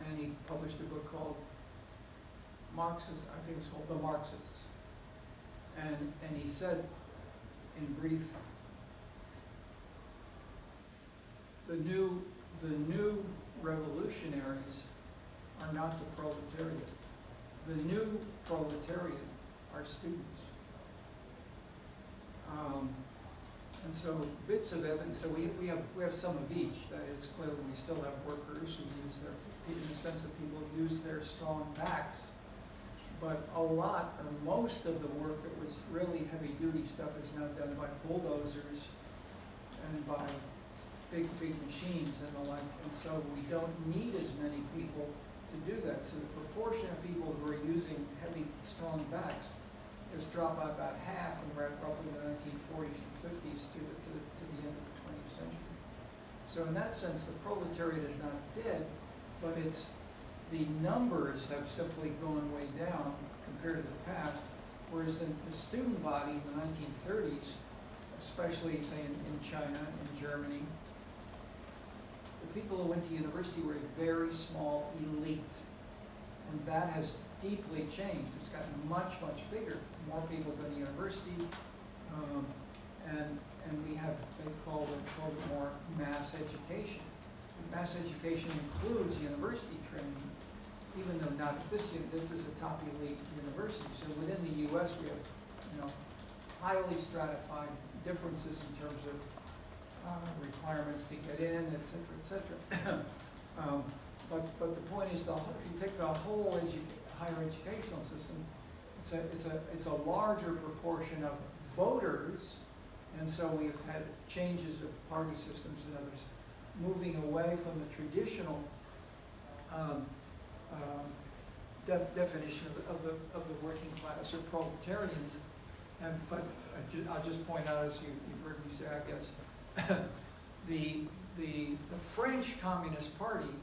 and he published a book called Marxists, I think it's called The Marxists. And he said, in brief, the new revolutionaries are not the proletariat. The new proletariat are students. And so bits of evidence. So we have some of each. That is, clearly we still have workers who use their, in the sense that people use their strong backs. But a lot, or most of the work that was really heavy-duty stuff is now done by bulldozers and by big machines and the like. And so we don't need as many people to do that. So the proportion of people who are using heavy, strong backs has dropped by about half, and we're at roughly the 1940s and 50s to the end of the 20th century. So in that sense, the proletariat is not dead, but it's the numbers have simply gone way down compared to the past, whereas the student body in the 1930s, especially, say, in China, in Germany, the people who went to university were a very small elite, and that has deeply changed. It's gotten much, much bigger. More people go to university, and we have, they call it more mass education. Mass education includes university training, even though not this is a top elite university. So within the U.S. we have, highly stratified differences in terms of requirements to get in, et cetera, but the point is, if you take the whole higher educational system, it's a larger proportion of voters, and so we've had changes of party systems and others moving away from the traditional definition of the working class or proletarians. But I'll just point out, as you've heard me say, I guess, the French Communist Party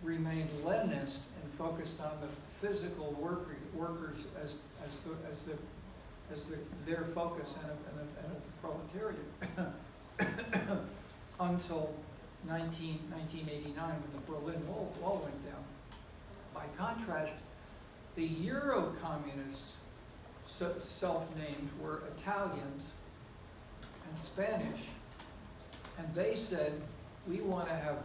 remained Leninist and focused on the physical workers as their focus and a proletariat until 1989 when the Berlin Wall went down. By contrast, the Euro-communists, self-named, were Italians and Spanish, and they said, we want to have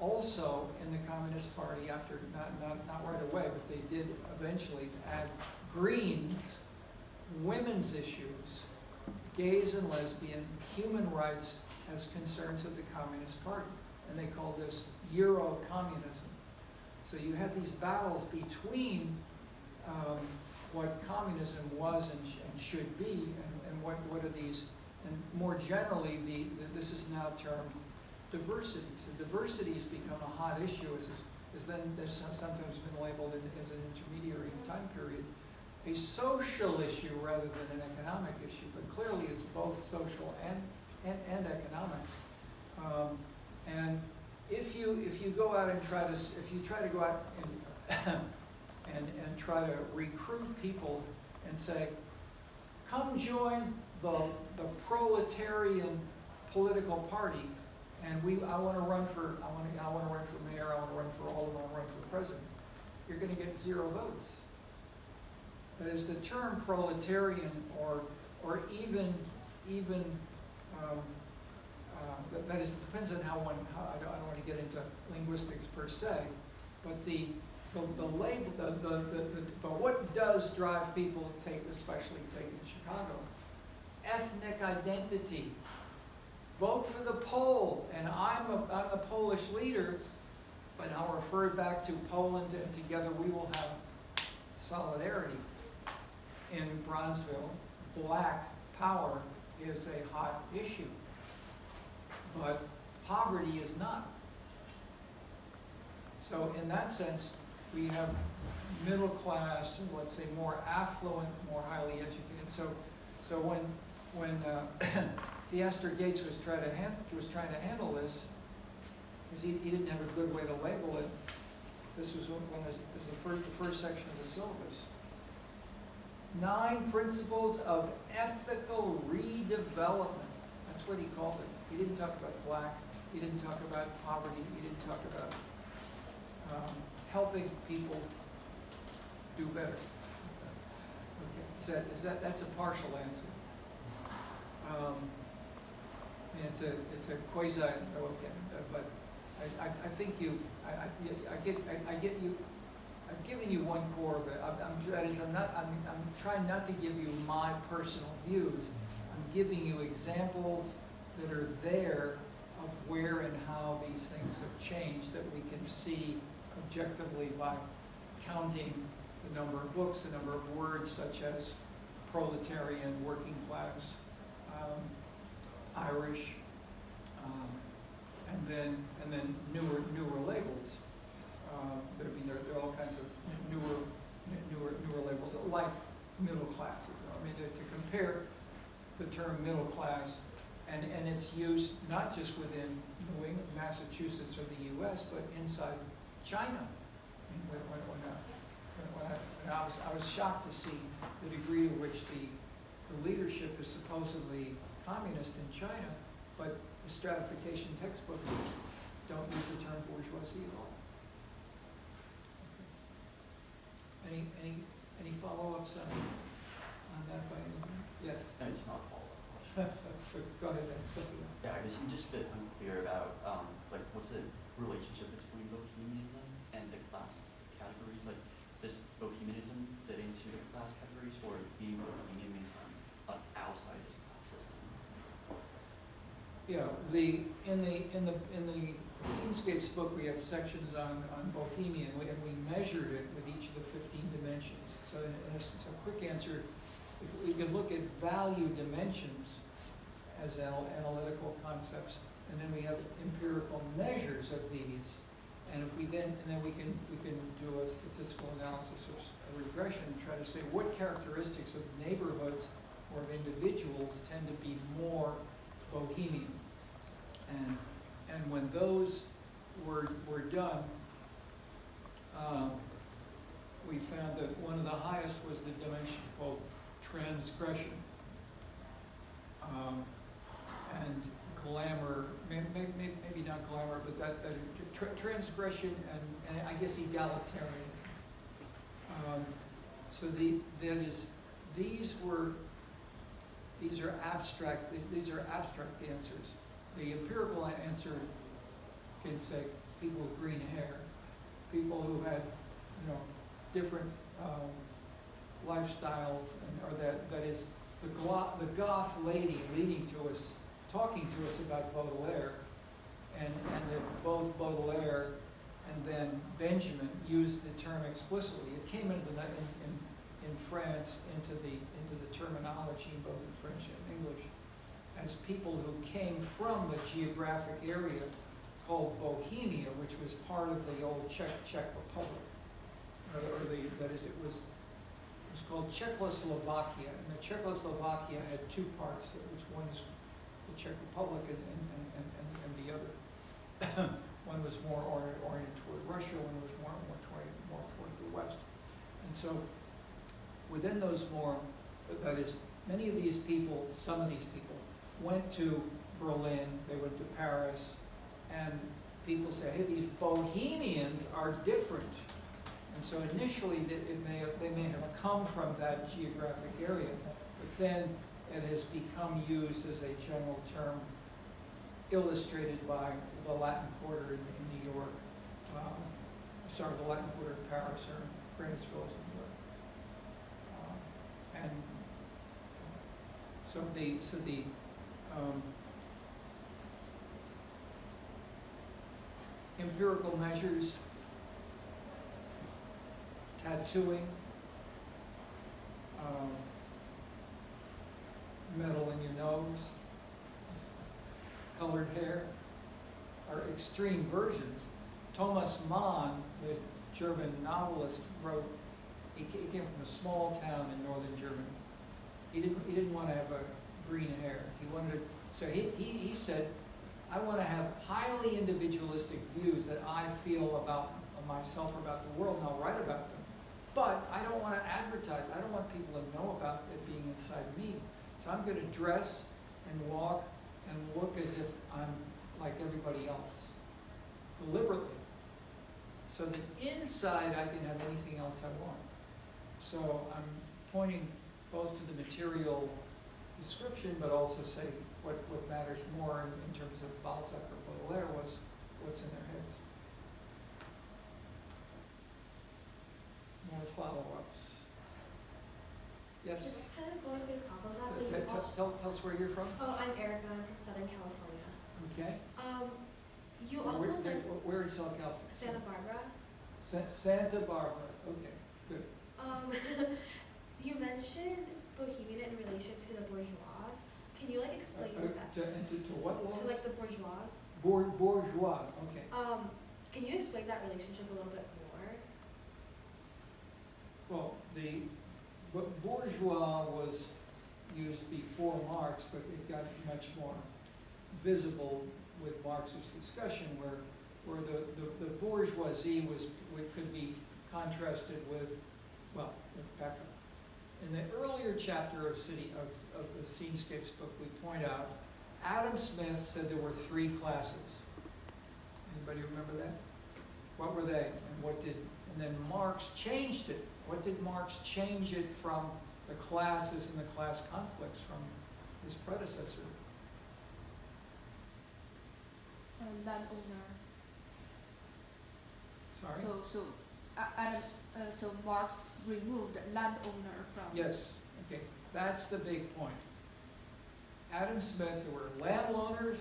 also in the Communist Party, after not right away, but they did eventually add Greens, women's issues, gays and lesbian, human rights as concerns of the Communist Party. And they called this Euro-communism. So you had these battles between what communism was and should be, and what are these, and more generally, this is now termed diversity. So diversity has become a hot issue, as then there's sometimes been labeled as an intermediary time period, a social issue rather than an economic issue. But clearly, it's both social and economic. And if you go out and try to go out and try to recruit people and say, come join the proletarian political party, and I want to run for mayor, I want to run for alderman, I want to run for president, you're going to get 0 votes. That is, the term proletarian, or even that is, it depends on how I don't want to get into linguistics per se, but the label, but what does drive people, especially in Chicago, ethnic identity. Vote for the Pole, and I'm the Polish leader, but I'll refer back to Poland, and together we will have solidarity. In Bronzeville, black power is a hot issue, but poverty is not. So in that sense, we have middle class, let's say more affluent, more highly educated. So when Theaster Gates was trying to handle this, because he didn't have a good way to label it. This was the first section of the syllabus. 9 principles of ethical redevelopment. That's what he called it. He didn't talk about black. He didn't talk about poverty. He didn't talk about helping people do better. Okay, that's a partial answer. It's a quasi. Okay, but I think I get you. I've given you one core of it. I'm trying not to give you my personal views. I'm giving you examples that are there of where and how these things have changed, that we can see objectively by counting the number of books, the number of words such as proletarian, working class, Irish, and then newer labels. There are all kinds of newer labels, like middle class. I mean, to compare the term middle class and its use not just within New England, Massachusetts, or the U.S., but inside China. I mean, when I was shocked to see the degree to which the leadership is supposedly communist in China, but the stratification textbooks don't use the term bourgeoisie at all. Any follow-ups on that by anyone? Yes. No, it's not a follow-up question. Go ahead then, something else. Yeah, I guess I'm just a bit unclear about like what's the relationship between bohemianism and the class categories? Like, does bohemianism fit into the class categories, or being bohemian means like outside this class system? Yeah, in the Scenescapes book, we have sections on Bohemian, and we measured it with each of the 15 dimensions. So in a quick answer, if we can look at value dimensions as analytical concepts, and then we have empirical measures of these, and if we then we can do a statistical analysis or a regression and try to say what characteristics of neighborhoods or of individuals tend to be more bohemian, and when those were done, we found that one of the highest was the dimension called transgression, and glamour, maybe not glamour, but that transgression and I guess egalitarian. So these are abstract answers. The empirical answer can say people with green hair, people who had, different lifestyles, or that is the goth lady leading to us, talking to us about Baudelaire, and that both Baudelaire and then Benjamin used the term explicitly. It came into in France into the terminology both in French and English as people who came from the geographic area called Bohemia, which was part of the old Czech Republic, it was called Czechoslovakia, and the Czechoslovakia had two parts, which one is the Czech Republic and the other. One was more oriented toward Russia, one was more toward the West. And so within those that is, many of these people, some of these people, went to Berlin, they went to Paris, and people say, hey, these Bohemians are different. And so initially they may have come from that geographic area, but then it has become used as a general term illustrated by the Latin Quarter in New York, the Latin Quarter in Paris or Greenwich Village in New York. And so the empirical measures, tattooing, metal in your nose, colored hair, are extreme versions. Thomas Mann, the German novelist, wrote, he came from a small town in northern Germany. He didn't want to have a green hair. He wanted, so he said, I want to have highly individualistic views that I feel about myself or about the world, and I'll write about them. But I don't want to advertise. I don't want people to know about it being inside me. So I'm going to dress and walk and look as if I'm like everybody else, deliberately, so that inside I can have anything else I want. So I'm pointing both to the material description, but also say what matters more in terms of Balzac or Baudelaire was what's in their heads. More follow-ups. Yes? Just kind of going based off of that, but you also... Tell us where you're from. Oh, I'm Erica. I'm from Southern California. Okay. You also where in Southern California? Santa Barbara. Santa Barbara. Okay, good. You mentioned Bohemian in relation to the bourgeois. Can you explain that? To what laws? To the bourgeois. Bourgeois. Okay. Can you explain that relationship a little bit more? Well, the bourgeois was used before Marx, but it got much more visible with Marx's discussion, where the bourgeoisie could be contrasted with, well, back up. In the earlier chapter of the Scenescapes book, we point out Adam Smith said there were three classes. Anybody remember that? What were they, and then Marx changed it. What did Marx change it from the classes and the class conflicts from his predecessor? Landowner. Sorry? So Marx removed landowner from... Yes, okay, that's the big point. Adam Smith, there were landowners,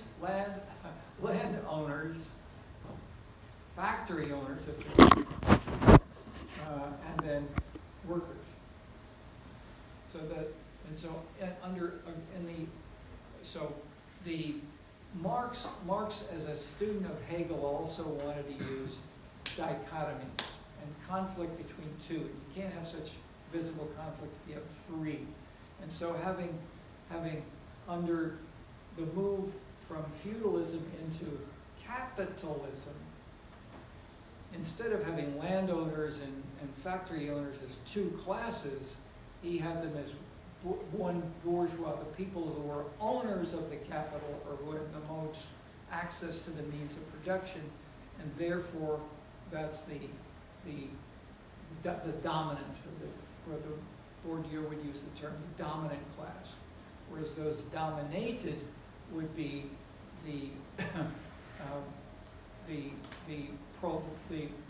factory owners, and then workers. So that, and so the Marx as a student of Hegel also wanted to use dichotomies and conflict between two. You can't have such visible conflict if you have three. And so having under the move from feudalism into capitalism, instead of having landowners and factory owners as two classes, he had them as one bourgeois, the people who were owners of the capital or who had the most access to the means of production, and therefore that's the dominant, or the Bourdieu would use the term, the dominant class, whereas those dominated would be the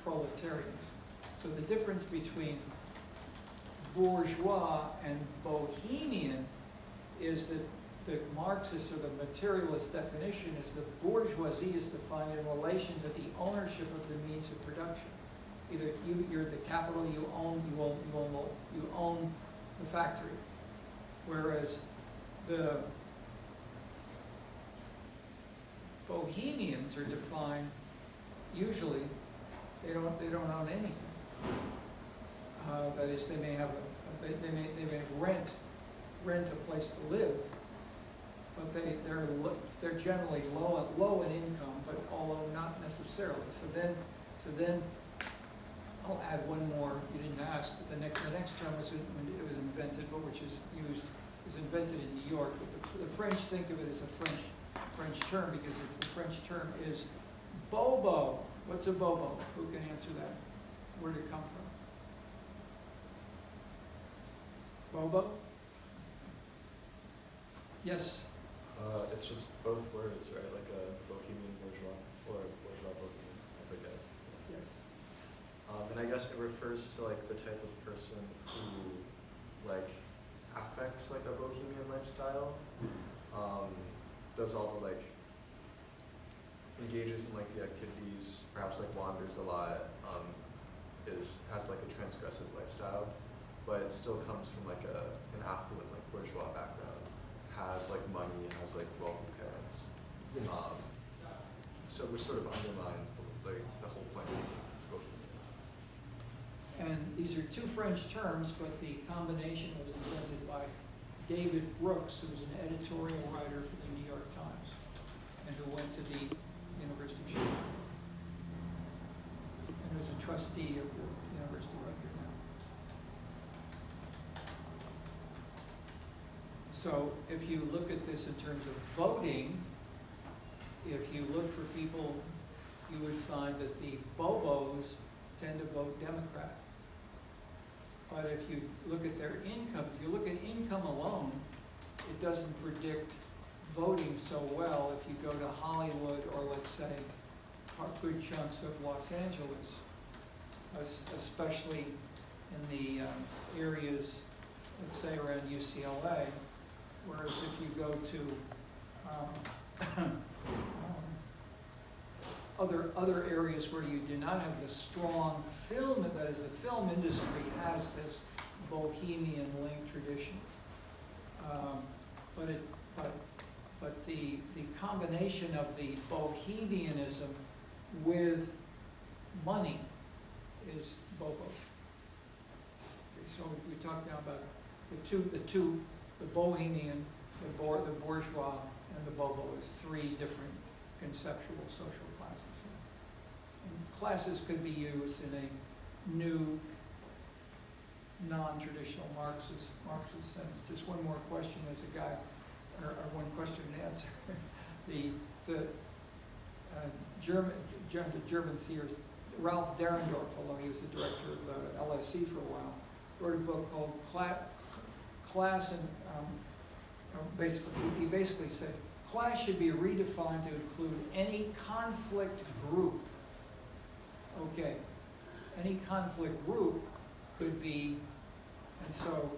proletarians. So the difference between bourgeois and bohemian is that the Marxist or the materialist definition is that bourgeoisie is defined in relation to the ownership of the means of production. Either you're the capital, you own the factory, whereas the bohemians are defined, usually they don't own anything. That is, they may have they may rent a place to live, but they're generally low in income, but although not necessarily. So then I'll add one more. You didn't ask, but the next term was invented, but which is invented in New York. But the French think of it as a French term because the French term is bobo. What's a bobo? Who can answer that? Where did it come from? Bobo? Yes? It's just both words, right? Like a bohemian bourgeois or a bourgeois bohemian, I forget. Yes. And I guess it refers to like the type of person who like affects like a bohemian lifestyle, does all the like, engages in like the activities, perhaps like wanders a lot, has like a transgressive lifestyle, but it still comes from like an affluent like bourgeois background, has like money, has like wealthy parents. So it sort of undermines the whole point of bohemian. And these are two French terms, but the combination was invented by David Brooks, who was an editorial writer for the New York Times, and who went to the University of Chicago, and was a trustee of the university right here now. So if you look at this in terms of voting, if you look for people, you would find that the bobos tend to vote Democrat. But if you look at their income, if you look at income alone, it doesn't predict voting so well if you go to Hollywood or, let's say, good chunks of Los Angeles, especially in the areas, let's say, around UCLA. Whereas if you go to other areas where you do not have the strong film, that is, the film industry has this bohemian link tradition. But the combination of the bohemianism with money is bobo. Okay, so we talked now about the bohemian, the bourgeois, and the bobo is three different conceptual social classes. And classes could be used in a new, non-traditional Marxist sense. Just one more question as a guy, or one question and answer. the German theorist Ralph Dahrendorf, although he was the director of LSE for a while, wrote a book called Class and he basically said class should be redefined to include any conflict group. Okay, any conflict group could be, and so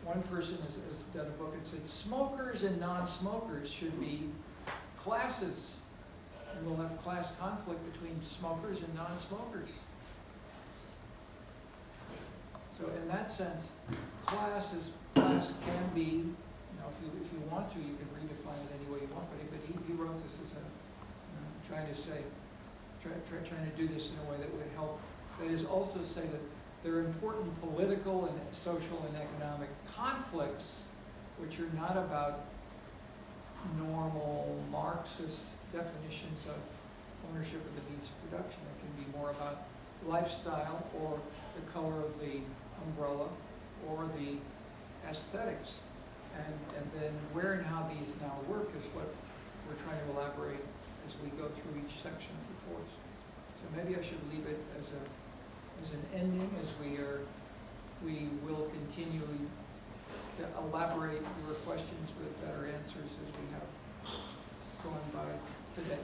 one person has done a book and said smokers and non-smokers should be classes. And we'll have class conflict between smokers and non-smokers. So in that sense, class can be, if you want to, you can redefine it any way you want, but he wrote this as trying to do this in a way that would help. That is also say that there are important political and social and economic conflicts which are not about normal Marxist definitions of ownership of the means of production. It can be more about lifestyle or the color of the umbrella or the aesthetics. And then where and how these now work is what we're trying to elaborate as we go through each section of the course. So maybe I should leave it as an ending, as we will continue to elaborate your questions with better answers as we have gone by today.